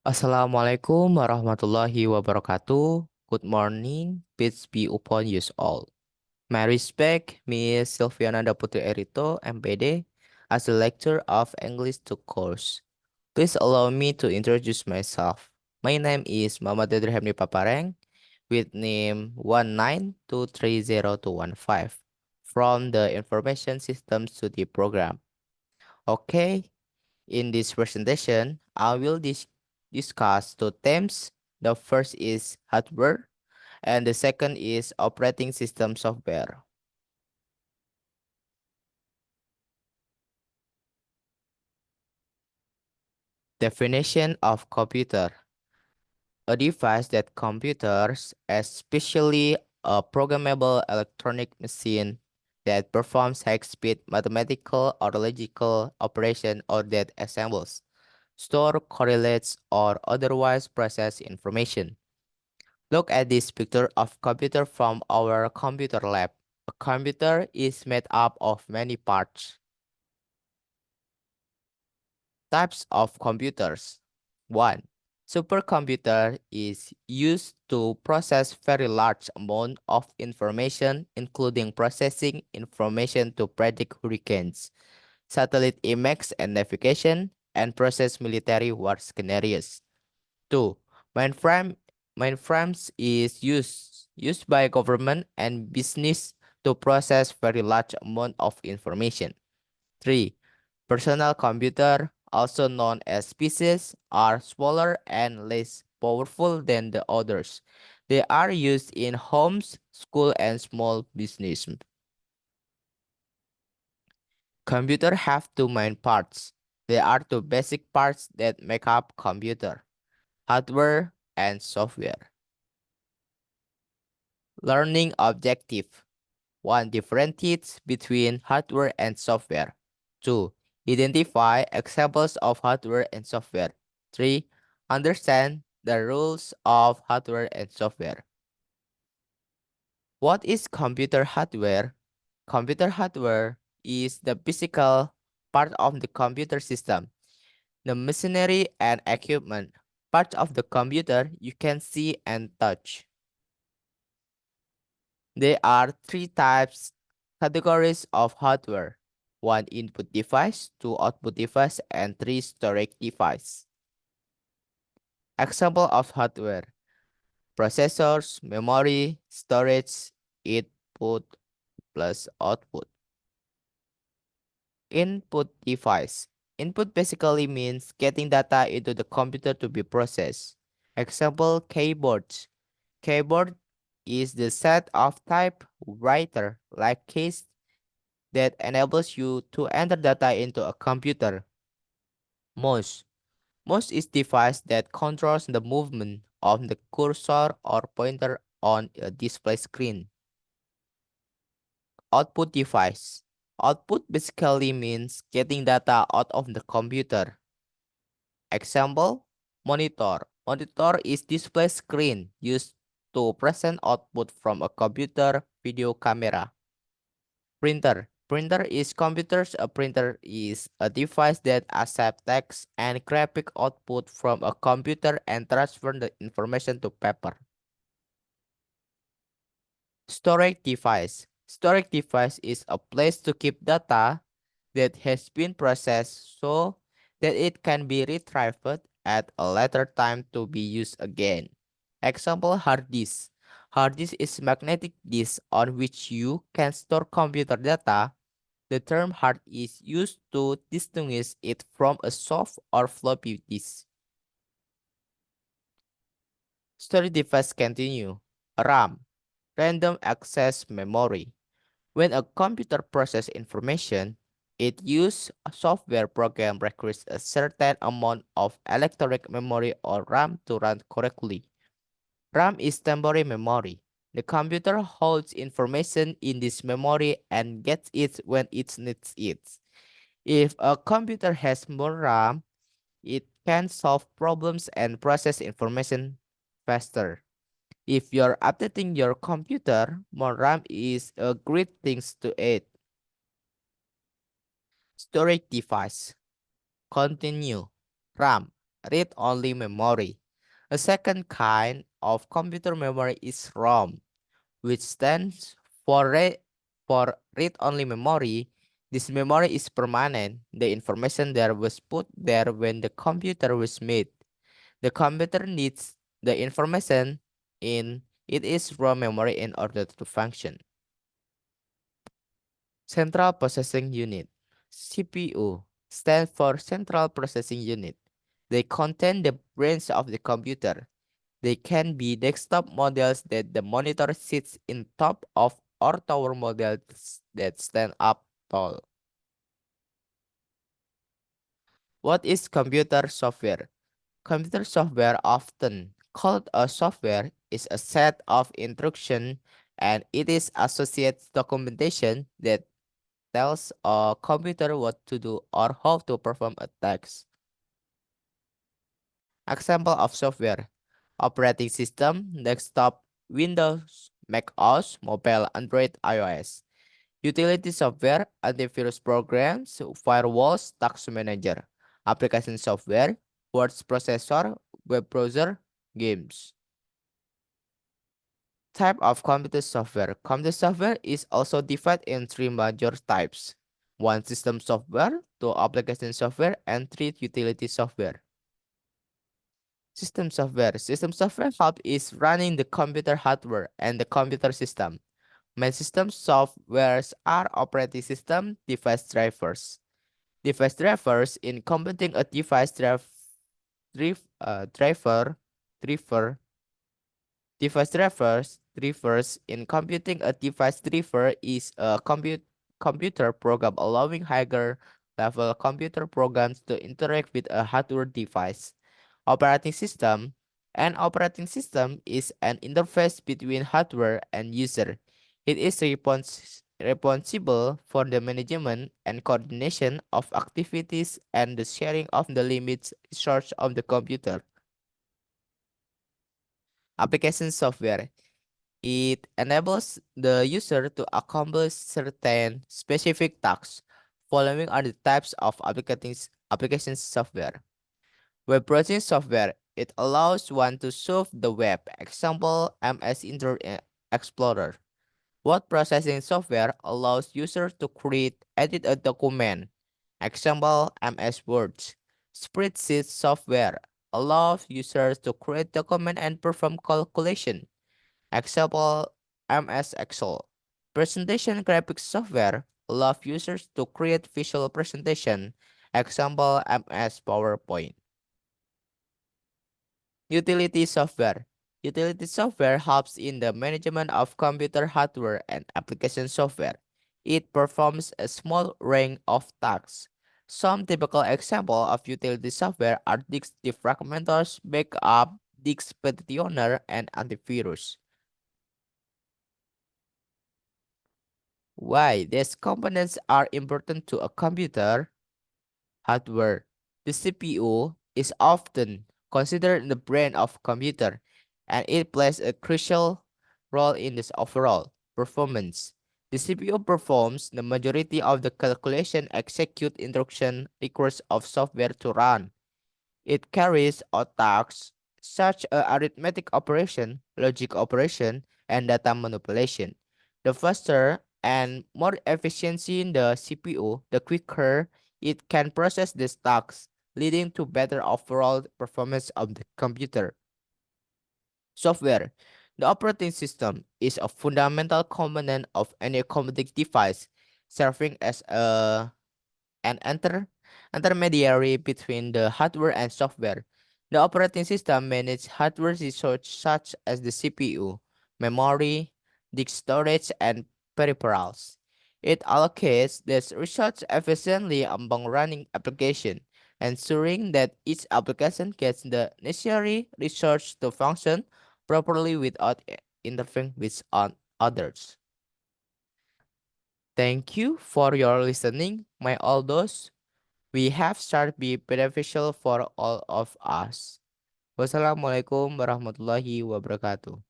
Assalamualaikum warahmatullahi wabarakatuh. Good morning, peace be upon you all. My respect, Miss Silviana Putri Erito, MPD, as the lecturer of English 2 course. Please allow me to introduce myself. My name is Muhammad Edrihemni Papareng, with name 1923015 from the Information Systems Study Program. Okay, in this presentation, I will discuss two themes. The first is hardware, and the second is operating system software. Definition of computer: a device that computers, especially a programmable electronic machine that performs high-speed mathematical or logical operation or that assembles, store, correlates, or otherwise process information. Look at this picture of computer from our computer lab. A computer is made up of many parts. Types of computers. 1. Supercomputer is used to process very large amount of information, including processing information to predict hurricanes, satellite images and navigation, and process military war scenarios. 2. Mainframe Mainframes is used by government and business to process very large amount of information. 3. Personal computer, also known as PCs, are smaller and less powerful than the others. They are used in homes, school, and small business. Computer have two main parts. There are two basic parts that make up computer: hardware and software. Learning objective. 1. Differentiates between hardware and software. 2. Identify examples of hardware and software. 3. Understand the rules of hardware and software. What is computer hardware? Computer hardware is the physical part of the computer system, the machinery and equipment, parts of the computer you can see and touch. There are three categories of hardware: 1 input device, 2 output device, and 3 storage device. Example of hardware: processors, memory, storage, input plus output. Input device. Input basically means getting data into the computer to be processed. Example: keyboards. Keyboard is the set of typewriter like keys that enables you to enter data into a computer. Mouse. Mouse is device that controls the movement of the cursor or pointer on a display screen. Output device. Output basically means getting data out of the computer. Example: monitor. Monitor is display screen used to present output from a computer video camera. Printer. Printer is computers. A printer is a device that accepts text and graphic output from a computer and transfer the information to paper. Storage device. Storage device is a place to keep data that has been processed so that it can be retrieved at a later time to be used again. Example: hard disk. Hard disk is magnetic disk on which you can store computer data. The term hard is used to distinguish it from a soft or floppy disk. Storage device continue. RAM, random access memory. When a computer processes information, it uses a software program requires a certain amount of electronic memory or RAM to run correctly. RAM is temporary memory. The computer holds information in this memory and gets it when it needs it. If a computer has more RAM, it can solve problems and process information faster. If you're updating your computer, more RAM is a great thing to add. Storage device. Continue. RAM. read-only memory. A second kind of computer memory is ROM, which stands for, for read-only memory. This memory is permanent. The information there was put there when the computer was made. The computer needs the information in it is raw memory in order to function. Central Processing Unit (CPU) stands for Central Processing Unit. They contain the brains of the computer. They can be desktop models that the monitor sits in top of or tower models that stand up tall. What is computer software? Computer software, often called a software, is a set of instructions and it is associated documentation that tells a computer what to do or how to perform a task. Example of software: operating system, desktop, Windows, Mac OS, mobile, Android, iOS. Utility software, antivirus programs, firewalls, task manager. Application software, word processor, web browser, games. Type of computer software. Computer software is also divided in three major types. One, system software, two, application software, and three, utility software. System software. System software help is running the computer hardware and the computer system. Main system softwares are operating system, device drivers. Device drivers in computing a device driver driver device drivers in computing a device driver is a computer program allowing higher level computer programs to interact with a hardware device. Operating system. An operating system is an interface between hardware and user. It is responsible for the management and coordination of activities and the sharing of the limits resource of the computer. Application software. It enables the user to accomplish certain specific tasks. Following are the types of application software. Web browsing software. It allows one to surf the web. Example, MS Internet Explorer. Word processing software allows users to create, edit a document. Example, MS Word. Spreadsheet software allows users to create document and perform calculation. Example, MS Excel. Presentation graphics software allows users to create visual presentation. Example, MS PowerPoint. Utility software. Utility software helps in the management of computer hardware and application software. It performs a small range of tasks. Some typical examples of utility software are disk defragmentors, backup, disk partitioner, and antivirus. Why these components are important to a computer hardware? The CPU is often considered the brain of computer, and it plays a crucial role in this overall performance. The CPU performs the majority of the calculation execute instruction requires of software to run. It carries out tasks such as arithmetic operation, logic operation, and data manipulation. The faster and more efficiency in the CPU, the quicker it can process these tasks, leading to better overall performance of the computer. Software. The operating system is a fundamental component of any computing device, serving as an intermediary between the hardware and software. The operating system manages hardware resources such as the CPU, memory, disk storage, and peripherals. It allocates these resources efficiently among running applications, ensuring that each application gets the necessary resources to function properly without interfering with others. Thank you for your listening, my Aldos. We have started be beneficial for all of us. Wassalamualaikum warahmatullahi wabarakatuh.